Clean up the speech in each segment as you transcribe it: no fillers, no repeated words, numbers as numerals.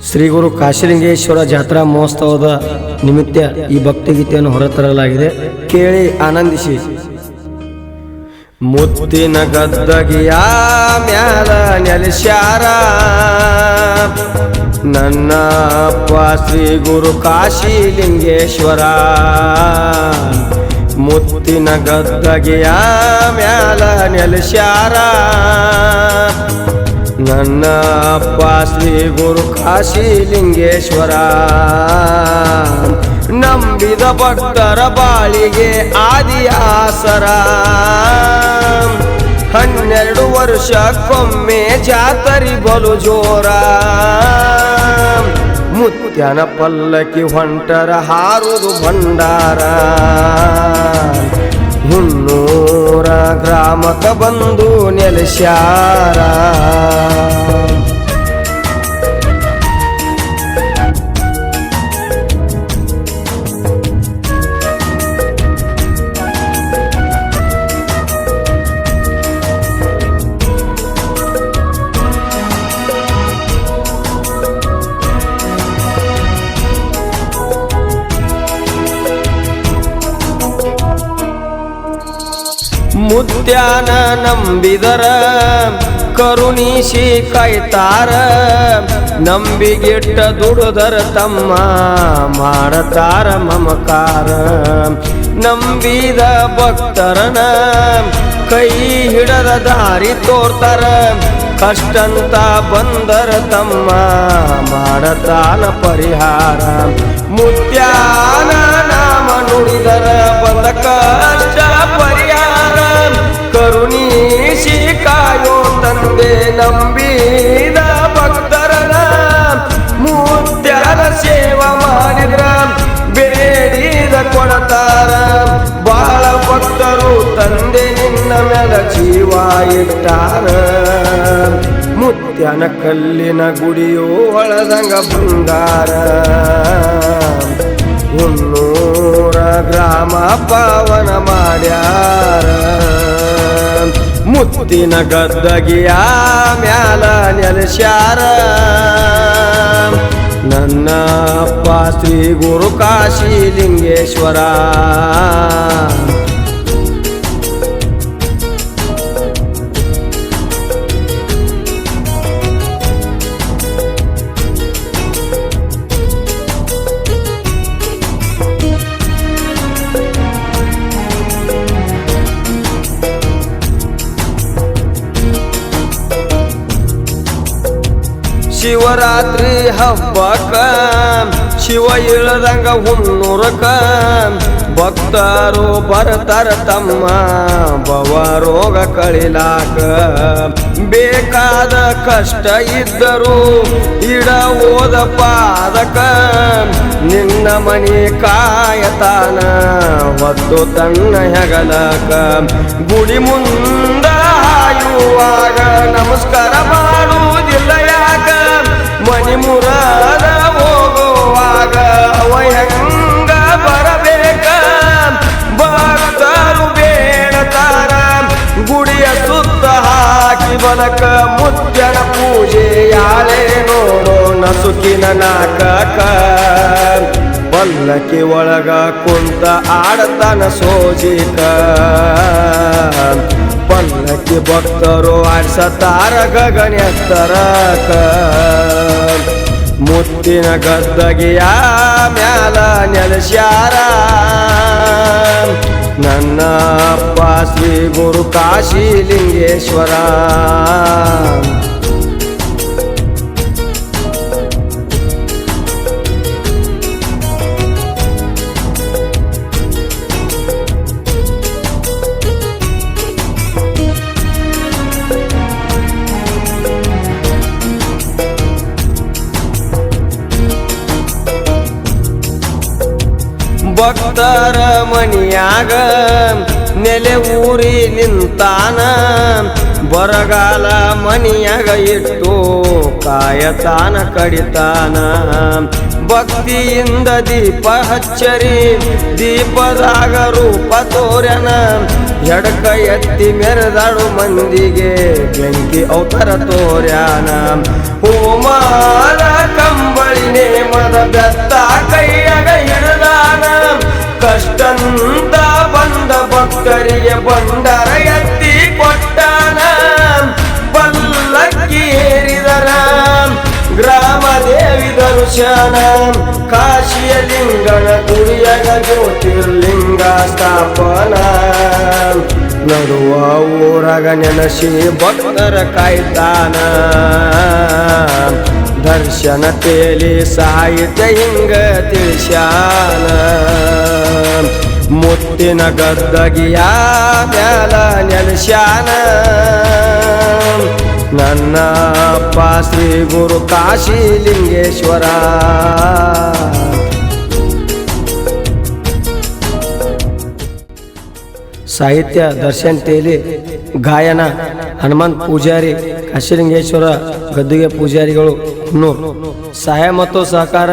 ಶ್ರೀ ಗುರು ಕಾಶಿಲಿಂಗೇಶ್ವರ ಜಾತ್ರಾ ಮಹೋತ್ಸವದ ನಿಮಿತ್ತ ಈ ಭಕ್ತಿಗೀತೆಯನ್ನು ಹೊರತರಲಾಗಿದೆ. ಕೇಳಿ ಆನಂದಿಸಿ. ಮುತ್ತಿನ ಗದ್ದಗಿಯ ಮ್ಯಾಲ ನೆಲೆಸ್ಯಾರ ನನ್ನ ಅಪ್ಪ ಶ್ರೀ ಗುರು ಕಾಶಿಲಿಂಗೇಶ್ವರ. ಮುತ್ತಿನ ಗದ್ದಗಿಯ ಮ್ಯಾಲ ನೆಲೆಸ್ಯಾರ ನನ್ನ ಅಪ್ಪ ಶ್ರೀ ಗುರು ಕಾಶಿಲಿಂಗೇಶ್ವರ. ನಂಬಿದ ಭಕ್ತರ ಬಾಳಿಗೆ ಆದಿಯಾಸರ. 12 ವರ್ಷಕ್ಕೊಮ್ಮೆ ಜಾತರಿ ಬಲು ಜೋರ. ಮುತ್ಯನ ಪಲ್ಲಕ್ಕಿ ಹೊಂಟರ ಹಾರುದು ಭಂಡಾರ. 300 ಗ್ರಾಮಕ ಬಂದು ನೆಲೆಸ್ಯಾರ. ಮುತ್ಯಾನ ನಂಬಿದರ ಕರುಣಿಸಿ ಕಾಯ್ತಾರ. ನಂಬಿಗಿಟ್ಟ ದುಡುದರ ತಮ್ಮ ಮಾಡತಾರ ಮಮಕಾರ. ನಂಬಿದ ಭಕ್ತರನ ಕೈ ಹಿಡದ ದಾರಿ ತೋರ್ತಾರ. ಕಷ್ಟಂತ ಬಂದರ ತಮ್ಮ ಮಾಡತಾನ ಪರಿಹಾರ. ಮುತ್ಯಾನ ನಾಮ ನುಡಿದರ ಬಂದ ಕಷ್ಟ ಪರಿಹಾರ. ಕರುಣಿಸಿ ಕಾಯೋ ತಂದೆ ನಂಬಿದ ಭಕ್ತರನ. ಮುತ್ಯಾನ ಸೇವಾ ಮಾಡಿದ್ರ ಬೇಡಿದ ಕೊಡತಾರ. ಬಾಳ ಭಕ್ತರು ತಂದೆ ನಿನ್ನ ಮೇಲೆ ಜೀವ ಇಟ್ಟಾರ. ಮುತ್ಯನ ಕಲ್ಲಿನ ಗುಡಿಯೋ ಹೊಳದಂಗ ಬಂಗಾರ. 300 ಗ್ರಾಮ ಪಾವನ ಮಾಡ್ಯಾರ. ಮುತ್ತಿನ ಗದ್ದಗಿಯ ಮ್ಯಾಲ ನೆಲೆಸ್ಯಾರ ನನ್ನ ಅಪ್ಪ ಶ್ರೀ ಗುರು ಕಾಶಿಲಿಂಗೇಶ್ವರ. ಶಿವರಾತ್ರಿ ಹಬ್ಬಕ್ಕ ಶಿವ ಇಳದಂಗ 300ಕ ಭಕ್ತರು ಬರ್ತಾರ ತಮ್ಮ ಭವ ರೋಗ ಕಳಿಲಾಕ. ಬೇಕಾದ ಕಷ್ಟ ಇದ್ದರು ಇಡ ಹೋದ ಪಾದಕ. ನಿನ್ನ ಮನಿ ಕಾಯತಾನ ಹೊತ್ತು ತನ್ನ ಹೆಗಲಕ. ಗುಡಿ ಮುಂದ ಹಾಯುವಾಗ ನಮಸ್ಕಾರ ಮಾಡುವುದಿಲ್ಲ ಯಾಕ. ಮನಿ ಮುರಾದ ಹೋಗುವಾಗ ಅವ ಹೆಂಗ ಬರಬೇಕ. ಭಕ್ತರು ಬೇಡತಾರ ಗುಡಿಯ ಸುತ್ತ ಹಾಕಿ ಬಲಕ. ಮುತ್ಯನ ಪೂಜೆ ಯಾಳೆ ನೋಡೋ ನಸುಕಿನ ನಾಕಕ. ಪಲ್ಲಕ್ಕಿ ಒಳಗ ಕುಂತ ಆಡತನ ಸೋಜಿಕ. ಪಲ್ಲಕ್ಕಿ ಭಕ್ತರು ಆಡ್ಸತಾರ ಗಗನೆತ್ತರಕ. ಮುತ್ತಿನ ಗದ್ದಗಿಯ ಮ್ಯಾಲ ನೆಲೆಸ್ಯಾರ ನನ್ನ ಅಪ್ಪ ಶ್ರೀ ಗುರು ಕಾಶಿಲಿಂಗೇಶ್ವರ. ಭಕ್ತರ ಮನಿಯಾಗ ನೆಲೆ ಊರಿ ನಿಂತಾನ. ಬರಗಾಲ ಮನಿಯಾಗ ಇಟ್ಟು ಕಾಯತಾನ ಕಡಿತಾನ. ಭಕ್ತಿಯಿಂದ ದೀಪ ಹಚ್ಚರಿ ದೀಪದಾಗ ರೂಪ ತೋರ್ಯನ. ಎಡಕ ಎತ್ತಿ ಮೆರೆದಾಡು ಮಂದಿಗೆ ಬೆಂಕಿ ಅವತಾರ ತೋರ್ಯಾನ. ಹೋಮಾದ ಕಂಬ ದೇವರಿಗೆ ಬಂಡಾರ ಎತ್ತಿ ಕೊಟ್ಟಾನ ಪಲ್ಲಕ್ಕಿ ಏರಿದನ ಗ್ರಾಮ ದೇವಿ ದರ್ಶನ ಕಾಶಿಯ ಲಿಂಗನ ಗುಡಿಯಗ ಜ್ಯೋತಿರ್ಲಿಂಗ ಸ್ಥಾಪನ ನಡುವ ಊರಗ ನೆನಸಿ ಭಕ್ತರ ಕಾಯ್ತಾನ ದರ್ಶನ ತೇಲಿ ಸಾಹಿತ್ಯ ಹಿಂಗ ತಿಳಿಸ್ಯಾನ ಮುತ್ತಿನ ಗದ್ದಗಿಯ ಮ್ಯಾಲ ನೆಲೆಸ್ಯಾನ ನನ್ನ ಅಪ್ಪ ಶ್ರೀ ಗುರು ಕಾಶಿ ಲಿಂಗೇಶ್ವರ ಸಾಹಿತ್ಯ ದರ್ಶನ್ ತೇಲಿ ಗಾಯನ ಹನುಮಂತ್ ಪೂಜಾರಿ ಕಾಶಿಲಿಂಗೇಶ್ವರ ಗದ್ದುಗೆ ಪೂಜಾರಿಗಳು ಹುನ್ನೂರ್ ಸಹಾಯ ಮತ್ತು ಸಹಕಾರ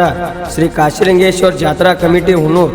ಶ್ರೀ ಕಾಶಿಲಿಂಗೇಶ್ವರ ಜಾತ್ರಾ ಕಮಿಟಿ ಹುನ್ನೂರ್